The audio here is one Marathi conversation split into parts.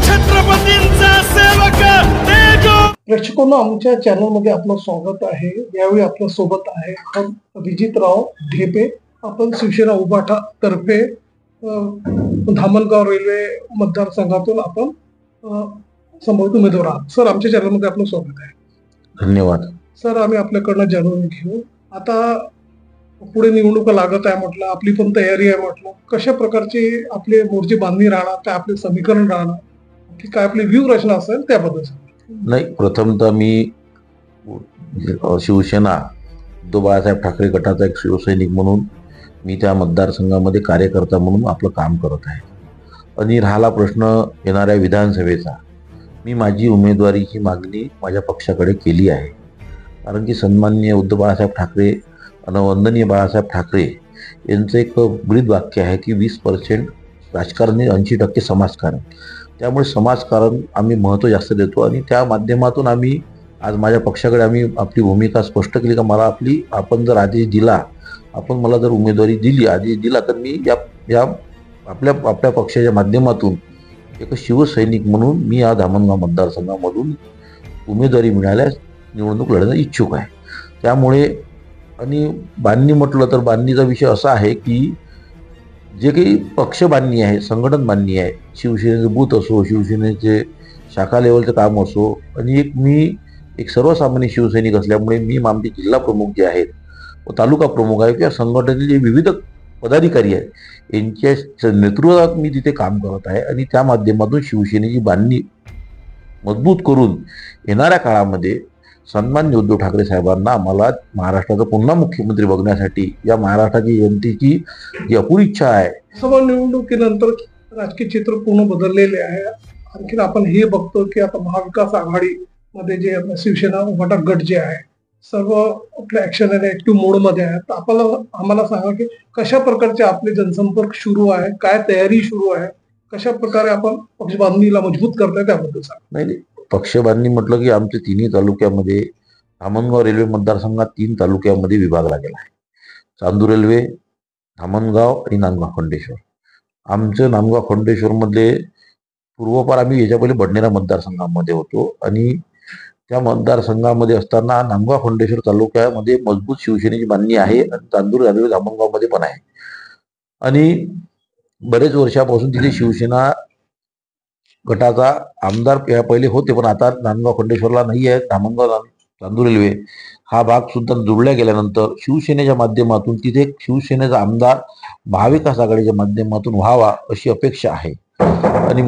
छत्रपतींचा सेवक तेजो। प्रेक्षकांनो, आमच्या चॅनलमध्ये आपलं स्वागत आहे। यावेळी आपल्या सोबत आहे अभिजितराव ढेपे। आपण शिवसेना उभाटा तर्फे धामणगाव रेल्वे मतदारसंघातून आपण संभवित उमेदवार आहात। सर, आमच्या चॅनलमध्ये आपलं स्वागत आहे। धन्यवाद सर, आम्ही आपल्याकडनं जाणून घेऊ, आता पुढे निवडणुका लागत आहे म्हटलं, आपली पण तयारी आहे म्हटलं, कशा प्रकारची आपली मोर्ची बांधणी राहणार, काय आपले समीकरण राहणार, की काय आपली व्यूह रचना असेल त्याबद्दल? नाही, प्रथमतः मी शिवसेना उद्धव बाळासाहेब ठाकरे गटाचा एक शिवसैनिक म्हणून मी त्या मतदारसंघामध्ये कार्यकर्ता म्हणून आपलं काम करत आहे। आणि राहिला प्रश्न येणाऱ्या विधानसभेचा, मी माझी उमेदवारीची मागणी माझ्या पक्षाकडे केली आहे। कारण की सन्माननीय उद्धव बाळासाहेब ठाकरे आणि वंदनीय बाळासाहेब ठाकरे यांचं एक ब्रीद वाक्य आहे की 20% राजकारण, 80% समाजकारण। त्यामुळे समाजकारण आम्ही महत्त्व जास्त देतो आणि त्या माध्यमातून आम्ही आज माझ्या पक्षाकडे आम्ही आपली भूमिका स्पष्ट केली का मला आपण जर आदेश दिला, आपण मला जर उमेदवारी दिली, आदेश दिला, तर मी या आपल्या पक्षाच्या माध्यमातून एक शिवसैनिक म्हणून मी या धामणगाव मतदारसंघामधून उमेदवारी मिळाल्यास निवडणूक लढण्यास इच्छुक आहे। त्यामुळे आणि बांधणी म्हटलं तर बांधणीचा विषय असा आहे की जे काही पक्ष बांधणी आहे, संघटन बांधणी आहे, शिवसेनेचं बूथ असो, शिवसेनेचे शाखा लेवलचं काम असो, आणि मी एक सर्वसामान्य शिवसैनिक असल्यामुळे मी आमचे जिल्हा प्रमुख जे आहेत व तालुका प्रमुख आहे किंवा संघटनेचे जे विविध पदाधिकारी आहेत यांच्या नेतृत्वात मी तिथे काम करत आहे। आणि त्या माध्यमातून शिवसेनेची बांधणी मजबूत करून येणाऱ्या काळामध्ये सन्माननीय उद्धव ठाकरे साहेबांना आम्हाला महाराष्ट्राचा पुन्हा मुख्यमंत्री बघण्यासाठी, या महाराष्ट्राची जनतेची जी अपुरी इच्छा आहे। सभा निवडणुकीनंतर राजकीय चित्र पूर्ण बदललेले आहे। आणखी आपण हे बघतो की आता महाविकास आघाडीमध्ये जे शिवसेना उभाटा गट जे आहे सर्व आपल्या ऍक्शन आणि ऍक्टिव्ह मोडमध्ये आहे। तर आम्हाला सांगा की कशा प्रकारचे आपले जनसंपर्क सुरू आहे, काय तयारी सुरू आहे, कशा प्रकारे आपण पक्ष बांधणीला मजबूत करताय त्याबद्दल सांगा। नाही, पक्ष बांधणी म्हटलं की आमच्या तिन्ही तालुक्यामध्ये धामणगाव रेल्वे मतदारसंघात 3 तालुक्यामध्ये विभागला गेला आहे। चांदूर रेल्वे, धामणगाव आणि नांदगाव खंडेश्वर। आमचं नांदगाव खंडेश्वरमध्ये पूर्वपार आम्ही याच्या पहिले बडनेरा मतदारसंघामध्ये होतो आणि त्या मतदारसंघामध्ये असताना नांदगाव खंडेश्वर तालुक्यामध्ये मजबूत शिवसेनेची बांधणी आहे आणि चांदूर रेल्वे धामणगावमध्ये पण आहे। आणि बरेच वर्षापासून तिथे शिवसेना गटाचा आमदार या पहिले होते, पण आता नांदगाव खंडेश्वरला नाही आहे। धामणगाव चांदूर रेल्वे हा भाग सुद्धा जोडल्या गेल्यानंतर शिवसेनेच्या माध्यमातून तिथे शिवसेनेचा आमदार महाविकास आघाडीच्या माध्यमातून व्हावा अशी अपेक्षा आहे। आणि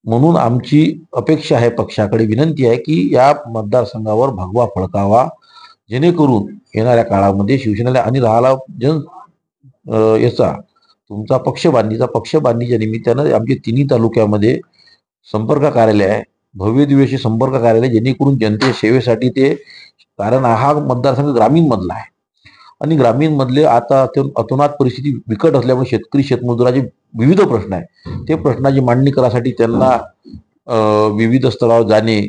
म्हणून आमची अपेक्षा आहे, पक्षाकडे विनंती आहे की या मतदारसंघावर भगवा फडकावा, जेणेकरून येणाऱ्या काळामध्ये शिवसेनेला आणि राहिला याचा तुमचा पक्ष बांधणीच्या निमित्तानं आमच्या तिन्ही तालुक्यामध्ये संपर्क कार्यालय आहे, भव्य दिवशी संपर्क कार्यालय, जेणेकरून जनतेच्या सेवेसाठी ते, कारण हा मतदारसंघ ग्रामीण मधला आहे आणि ग्रामीण मधले आता अतोनात परिस्थिती बिकट असल्यामुळे शेतकरी शेतमजुराचे विविध प्रश्न आहे, ते प्रश्नाची मांडणी करासाठी त्यांना विविध स्तरावर जाणे,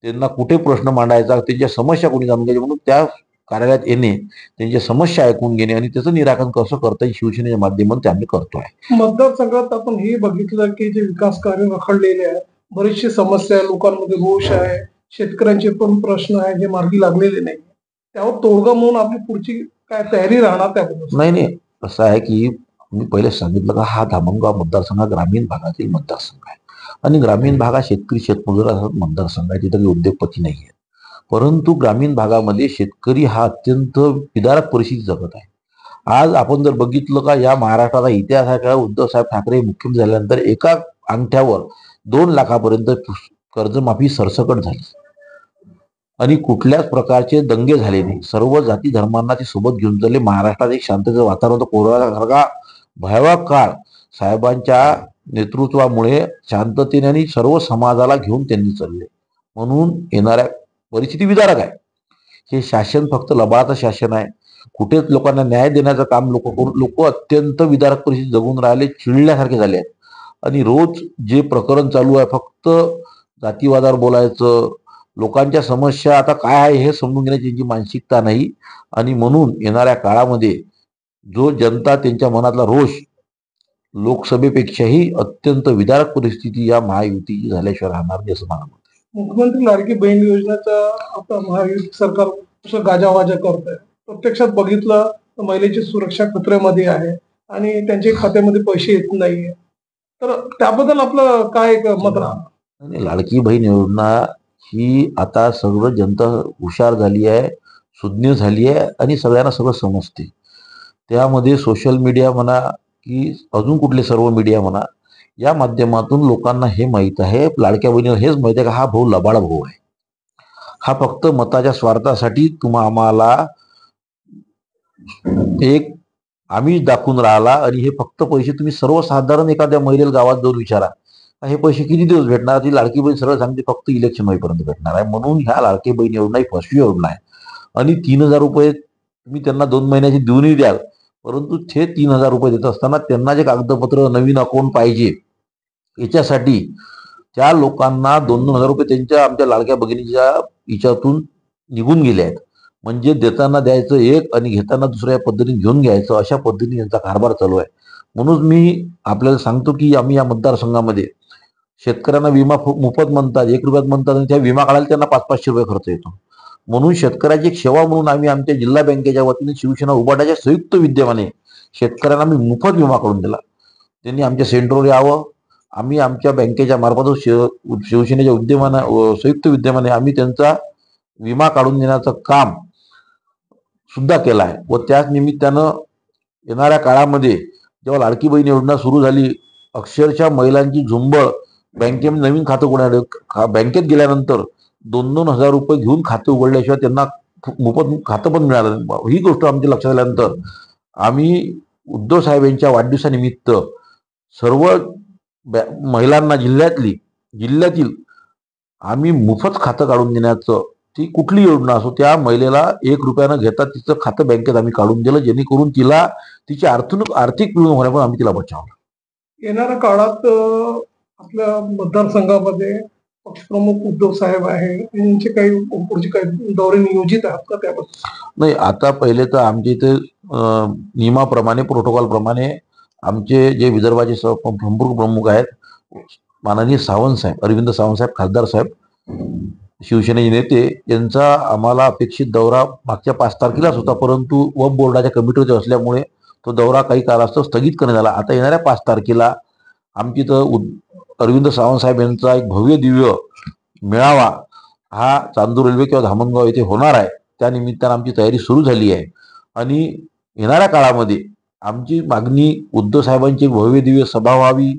त्यांना कुठे प्रश्न मांडायचा, त्यांच्या समस्या कोणी जाणून घ्यायची, म्हणून त्या कार्यालयात येणे, त्यांच्या समस्या ऐकून घेणे आणि त्याचं निराकरण कसं करता येईल शिवसेनेच्या माध्यमातून ते आम्ही करतोय। मतदारसंघात आपण हे बघितलं की जे विकास कार्य रखडलेले आहे, बरीचशी समस्या आहे, लोकांमध्ये रोष आहे, शेतकऱ्यांचे पण प्रश्न आहे जे मार्गी लागलेले नाही, त्यावर तोडगा म्हणून आपली पुढची काय तयारी राहणार त्याबद्दल? नाही, असं आहे की मी पहिले सांगितलं का हा धामणगाव मतदारसंघ ग्रामीण भागातील मतदारसंघ आहे आणि ग्रामीण भागात शेतकरी शेतमजुराचा मतदारसंघ आहे, तिथे काही उद्योगपती नाही आहे। परंतु ग्रामीण भागामध्ये शेतकरी हा अत्यंत विदारक परिस्थिती जगत आहे। आज आपण जर बघितलं का या महाराष्ट्राचा इतिहास आहे का, उद्धव साहेब ठाकरे मुख्यमंत्री झाल्यानंतर एका अंगठ्यावर 2 लाखापर्यंत कर्जमाफी सरसकट झाली आणि कुठल्याच प्रकारचे दंगे झाले नाही, सर्व जाती धर्मांना ते सोबत घेऊन चालले। महाराष्ट्रात एक शांततेचं वातावरण होतं, कोरोनासारखा भयावह काळ साहेबांच्या नेतृत्वामुळे शांततेने आणि सर्व समाजाला घेऊन त्यांनी चालले, म्हणून येणाऱ्या परिस्थिती विदारक आहे। हे शासन फक्त लबाडाचं शासन आहे, कुठेच लोकांना न्याय देण्याचं काम लोक अत्यंत विदारक परिस्थिती जगून राहिले, चिडल्यासारखे झाले आहेत। आणि रोज जे प्रकरण चालू आहे फक्त जातीवादावर बोलायचं, लोकांच्या समस्या आता काय आहे हे समजून घेण्याची त्यांची मानसिकता नाही। आणि म्हणून येणाऱ्या काळामध्ये जो जनता त्यांच्या मनातला रोष लोकसभेपेक्षाही अत्यंत विदारक परिस्थिती या महायुतीची झाल्याशिवाय राहणार नाही असं मला वाटतं. मुख्यमंत्री लाडकी बहीण योजनेचा आता महायुती सरकार कसं गाजावाजा करत आहे. प्रत्यक्षात बघितलं तर महिलेची सुरक्षा खतऱ्यामध्ये आहे आणि त्यांच्या खात्यामध्ये पैसे येत नाहीये. तर त्याबद्दल आपलं काय एक मत राहणार? आणि लाडकी बहीण योजना ही आता सगळं जनता हुशार झाली आहे, सुज्ञ झाली आहे आणि सगळ्यांना सगळं समजते. त्यामध्ये सोशल मीडिया म्हणा की अजून कुठले सर्व मीडिया म्हणा, या माध्यमातून लोकांना हे माहीत आहे, लाडक्या बहिणीला हेच माहीत आहे का हा भाऊ लबाड भाऊ आहे. हा फक्त मताच्या स्वार्थासाठी आम्हाला एक आम्ही दाखवून राहिला आणि हे फक्त पैसे तुम्ही सर्वसाधारण एखाद्या महिलेला गावात जाऊन विचारा हे पैसे किती दिवस भेटणार. ती लाडकी बहीण सरळ सांगते फक्त इलेक्शन होईपर्यंत भेटणार आहे. म्हणून ह्या लाडकी बहीण योजना ही फसवी योजना आहे. आणि 3,000 रुपये तुम्ही त्यांना 2 महिन्याची देऊनही द्याल, परंतु ते 3,000 रुपये देत असताना त्यांना जे कागदपत्र नवीन अकाउंट पाहिजे याच्यासाठी त्या लोकांना 2-2 हजार रुपये त्यांच्या आमच्या लाडक्या भगिनीच्या हिच्यातून निघून गेले आहेत. म्हणजे देताना द्यायचं एक आणि घेताना दुसऱ्या पद्धतीने घेऊन घ्यायचं, अशा पद्धतीने यांचा कारभार चालू आहे. म्हणून मी आपल्याला सांगतो की आम्ही या मतदारसंघामध्ये शेतकऱ्यांना विमा मोफत म्हणतात, 1 रुपयात म्हणतात आणि त्या विमा काढायला त्यांना 500-500 रुपये खर्च येतो. म्हणून शेतकऱ्याची एक सेवा म्हणून आम्ही आमच्या जिल्हा बँकेच्या वतीने शिवसेना उभाटाच्या संयुक्त विद्यमाने शेतकऱ्यांना आम्ही मोफत विमा काढून दिला. त्यांनी आमच्या सेंटरवर यावं, आम्ही आमच्या बँकेच्या मार्फत शिवसेनेच्या संयुक्त विद्यमाने आम्ही त्यांचा विमा काढून देण्याचं काम सुद्धा केलं आहे. व त्याच निमित्तानं येणाऱ्या काळामध्ये जेव्हा लाडकी बहीण योजना सुरू झाली, अक्षरशः महिलांची झुंबळ बँकेमध्ये नवीन खातं उघडण्यात, बँकेत गेल्यानंतर 2-2 हजार रुपये घेऊन खातं उघडल्याशिवाय त्यांना मोफत खातं पण मिळालं. ही गोष्ट आमच्या लक्षात आल्यानंतर आम्ही उद्धव साहेब यांच्या वाढदिवसानिमित्त सर्व महिलांना जिल्ह्यातील आम्ही मोफत खातं काढून देण्याचं, ती कुठली योजना असो त्या महिलेला 1 रुपयानं घेता तिचं खातं बँकेत आम्ही काढून दिलं, जेणेकरून तिला तिची आर्थिक पिळवणूक होण्यापासून आम्ही तिला बचावलं. येणाऱ्या काळात आपल्या मतदारसंघामध्ये पक्षप्रमुख उद्धव साहेब आहे, यांचे काही पुढचे काही दौरे नियोजित आहेत का त्याबद्दल? नाही, आता पहिले तर आमच्या इथे नियमाप्रमाणे प्रोटोकॉल प्रमाणे आमचे जे विदर्भाचे संपूर्ण प्रमुख आहेत माननीय सावंत साहेब, अरविंद सावंत साहेब, खासदार साहेब, शिवसेनेचे नेते, यांचा आम्हाला अपेक्षित दौरा मागच्या 5 तारखेलाच होता, परंतु वक्फ बोर्डाच्या कमिटीमध्ये असल्यामुळे तो दौरा काही काळास्तव स्थगित करण्यात आला. आता येणाऱ्या 5 तारखेला आमची तर अरविंद सावंत साहेब यांचा एक भव्य दिव्य मेळावा हा चांदूर रेल्वे किंवा धामणगाव येथे होणार आहे. त्या निमित्तानं आमची तयारी सुरू झाली आहे आणि येणाऱ्या काळामध्ये आमची मागणी उद्धव साहेबांची एक भव्य दिव्य सभा व्हावी.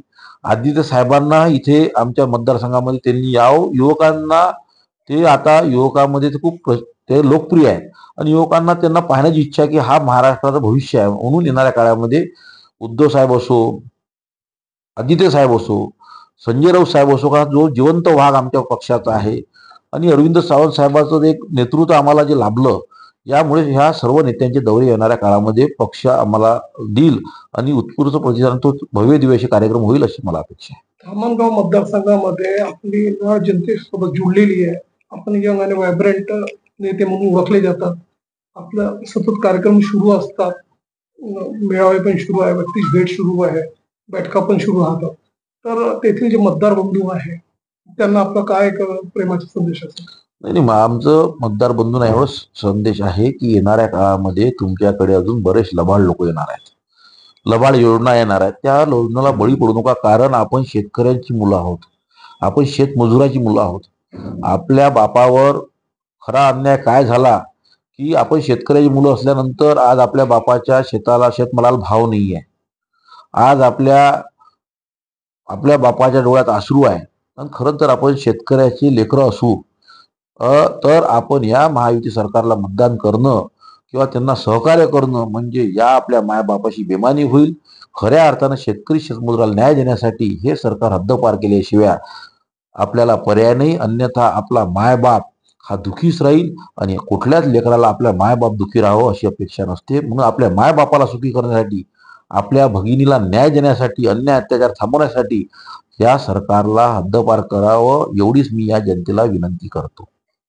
आदित्य साहेबांना इथे आमच्या मतदारसंघामध्ये त्यांनी यावं. युवकांना ते आता युवकांमध्ये ते खूप ते लोकप्रिय आहे आणि युवकांना त्यांना पाहण्याची इच्छा की हा महाराष्ट्राचं भविष्य आहे. म्हणून येणाऱ्या काळामध्ये उद्धव साहेब असो, आदित्य साहेब असो, संजय राऊत साहेब असो, का जो जिवंत वाघ आमच्या पक्षाचा आहे आणि अरविंद सावंत साहेबांचं एक नेतृत्व आम्हाला जे लाभलं, यामुळे ह्या सर्व नेत्यांचे दौरे येणाऱ्या काळामध्ये पक्ष आम्हाला देईल आणि उत्स्फूर्त प्रतिसाद तो भव्य दिवशी कार्यक्रम होईल अशी मला अपेक्षा आहे. धामणगाव मतदारसंघामध्ये आपली जनतेसोबत जुळलेली आहे. आपण यंग आणि व्हायब्रंट नेते म्हणून ओळखले जातात. आपलं सतत कार्यक्रम सुरू असतात, मेळावे पण सुरू आहे, व्यक्ती भेट सुरू आहे, बैठका पण सुरू राहतात. तर तेथील जे मतदार बंधू आहे त्यांना आपला काय एक प्रेमाचा संदेश असेल? नाही, आमचं मतदार बंधूंना एवढा संदेश आहे की येणाऱ्या काळामध्ये तुमच्याकडे अजून बरेच लबाड लोक येणार आहेत, लबाड योजना येणार आहेत. त्या योजनेला बळी पडू नका, कारण आपण शेतकऱ्यांची मुलं आहोत, आपण शेतमजुराची मुलं आहोत. आपल्या बापावर खरा अन्याय काय झाला की आपण शेतकऱ्याची मुलं असल्यानंतर आज आपल्या बापाच्या शेतमालाला भाव नाही आहे. आज आपल्या बापाच्या डोळ्यात अश्रू आहे. आणि खरं तर आपण शेतकऱ्याची लेकरं असू तर आपण या महायुती सरकारला मतदान करणं किंवा त्यांना सहकार्य करणं म्हणजे या आपल्या मायबापाशी बेमानी होईल. खऱ्या अर्थानं शेतकरी शेतमजुराला न्याय देण्यासाठी हे सरकार हद्दपार केल्याशिवाय आपल्याला पर्याय नाही. अन्यथा आपला मायबाप हा दुखीच राहील आणि कुठल्याच लेकराला आपल्या मायबाप दुखी राहावं अशी अपेक्षा नसते. म्हणून आपल्या मायबापाला सुखी करण्यासाठी, आपल्या भगिनीला न्याय देण्यासाठी, अन्याय अत्याचार थांबवण्यासाठी या सरकारला हद्दपार करावं एवढीच मी या जनतेला विनंती करतो.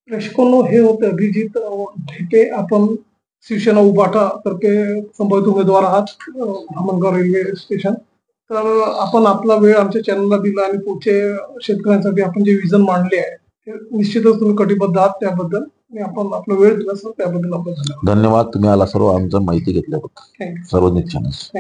प्रेक्षकांनो, हे होते अभिजित ढेपे. आपण शिवसेना उभाटा तर्फे संभावित उमेदवार आहात धामणगाव रेल्वे स्टेशन. तर आपण आपला वेळ आमच्या चॅनलला दिला आणि पुढचे शेतकऱ्यांसाठी आपण जे विजन मांडले आहे ते निश्चितच तुम्ही कटिबद्ध आहात त्याबद्दल आणि आपण आपला वेळ दिला सर त्याबद्दल आपण धन्यवाद. तुम्ही आला सर्व आमचं माहिती घेतल्याबद्दल. थँक्यू. सर्व चॅनल्स.